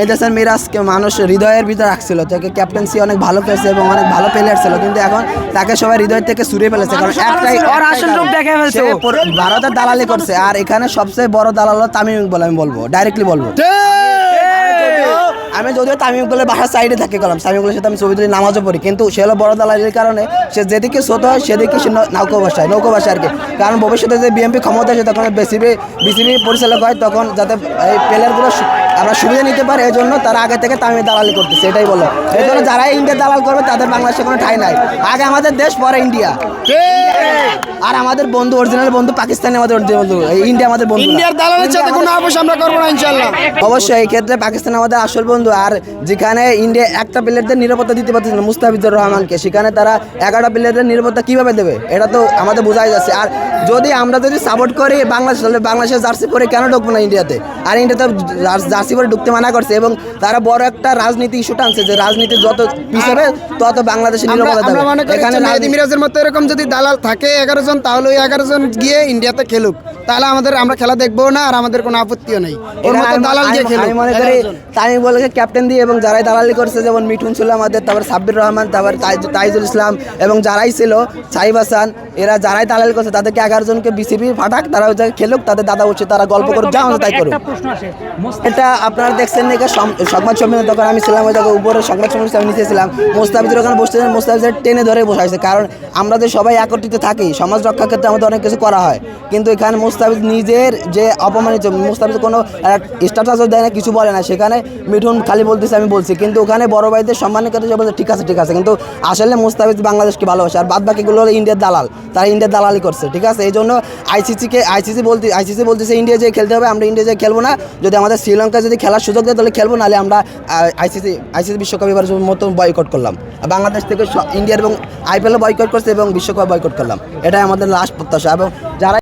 এই দেশের মিরাজকে মানুষ হৃদয়ের ভিতরে রাখছিল, তাকে ক্যাপ্টেন্সি অনেক ভালো করেছে এবং অনেক ভালো প্লেয়ার ছিল, কিন্তু এখন তাকে সবাই হৃদয় থেকে সরিয়ে ফেলেছে। কারণ একটাই সে ভারতের দালালি করছে। আর এখানে সবচেয়ে বড় দালাল হলো তামিম ইকবাল। আমি বলবো, ডাইরেক্টলি বলবো, আমি যদিও তামিম ইকবালের বাসার সাইডে থাকি গেলাম, তামিম ইকবালের সাথে আমি ছবি তুলি, নামাজও পড়ি, কিন্তু সে হলো বড় দালালির কারণে সে যেদিকে স্রোত হয় সেদিকে সে নৌকো ভাষায় আর কি। কারণ ভবিষ্যতে যে বিএনপি ক্ষমতা আসে তখন বিসিবি পরিচালক হয়, তখন যাতে এই প্লেয়ারগুলো আমরা সুবিধা নিতে পারি, এই জন্য তারা আগে থেকে তামিমের দালালি করতেছে, এটাই বলো। এই জন্য যারা ইন্ডিয়ার দালাল করবে তাদের বাংলাদেশে কোনো ঠাঁই নাই। আগে আমাদের দেশ, পরে ইন্ডিয়া। আর আমাদের বন্ধু, অরিজিনাল বন্ধু পাকিস্তানি আমাদের অরিজিনাল বন্ধু, ইন্ডিয়া আমাদের বন্ধু। ইন্ডিয়ার দালালের সাথে কোনো আপোষ আমরা করব না ইনশাআল্লাহ। অবশ্যই এই ক্ষেত্রে পাকিস্তান আমাদের আসল বন্ধু। আর যেখানে ইন্ডিয়া একটা প্লেয়ারদের নিরাপত্তা দিতে পারতেছে না, মুস্তাফিজুর রহমানকে, সেখানে তারা 11টা প্লেয়ারের নিরাপত্তা কিভাবে দেবে, এটা তো আমাদের বোঝাই যাচ্ছে। আর আমরা যদি সাপোর্ট করি বাংলাদেশ, তাহলে বাংলাদেশের জার্সি পরে কেন ঢুকবো না ইন্ডিয়াতে? আর ইন্ডিয়াতে জার্সি পরে ঢুকতে মানা করছে এবং তারা বড় একটা রাজনীতি ইস্যু টানছে যে রাজনীতি যত পিছাবে তত বাংলাদেশের নিরাপত্তা দেবে। এখানে মিরাজের মতো এরকম যদি দালাল থাকে 11 জন, তাহলে ওই 11 জন গিয়ে ইন্ডিয়াতে খেলুক, তাহলে আমরা খেলা দেখবো না, আর আমাদের কোনো আপত্তিও নেই। ওর মতো দালাল গিয়ে খেলুক। আমি মনে করি তামিম বলকে ক্যাপ্টেন দিয়ে এবং যারাই দালালি করছে, যেমন মিঠুন ছিল আমাদের, তারপর সাব্বির রহমান, তারপর তাইজুল ইসলাম এবং যারাই ছিল সাইব হাসান, এরা যারাই দালালি করছে তাদেরকে 11 জনকে বিসিবি ফাটাক, তারা ওই জায়গায় খেলুক, তাদের দাদা উঠছে, তারা গল্প করুক, যা তাই করুক। এটা আপনারা দেখছেন নাকি সংবাদ সম্মেলন, তখন আমি ছিলাম ওই জায়গায় উপরে সংবাদ সম্মেলন আমি নিচেছিলাম, মোস্তাফিজের ওখানে বসতেছেন, মোস্তাফিজের টেনে ধরে বসাইছে। কারণ আমরা যে সবাই একত্রিত থাকি, সমাজ রক্ষার ক্ষেত্রে আমাদের অনেক কিছু করা হয়, কিন্তু এখানে মোস্তাফিজ নিজের যে অপমানিত, মোস্তাফিজ কোনো স্ট্যাটাসও দেয় না, কিছু বলে না, সেখানে মিঠুন খালি বলতেছে আমি বলছি, কিন্তু ওখানে বড় ভাইদের সম্মানের ক্ষেত্রে বলছে ঠিক আছে, কিন্তু আসলে মোস্তাফিজ বাংলাদেশকে ভালোবাসে। আর বাদ বাকিগুলো হলো ইন্ডিয়ার দালাল, তারা ইন্ডিয়ার দালালি করছে, ঠিক আছে। এই জন্য আইসিসি বলতেছে ইন্ডিয়া যে খেলতে হবে, আমরা ইন্ডিয়া যে খেলবো না, যদি আমাদের শ্রীলঙ্কা যদি খেলার সুযোগ দেয় তাহলে খেলবো, নাহলে আমরা আইসিসি বিশ্বকাপ এবার মতন বয়কট করলাম। বাংলাদেশ থেকে ইন্ডিয়ার এবং IPL বয়কট করছে এবং বিশ্বকাপ বয়কট করলাম, এটাই আমাদের লাস্ট প্রত্যাশা। এবং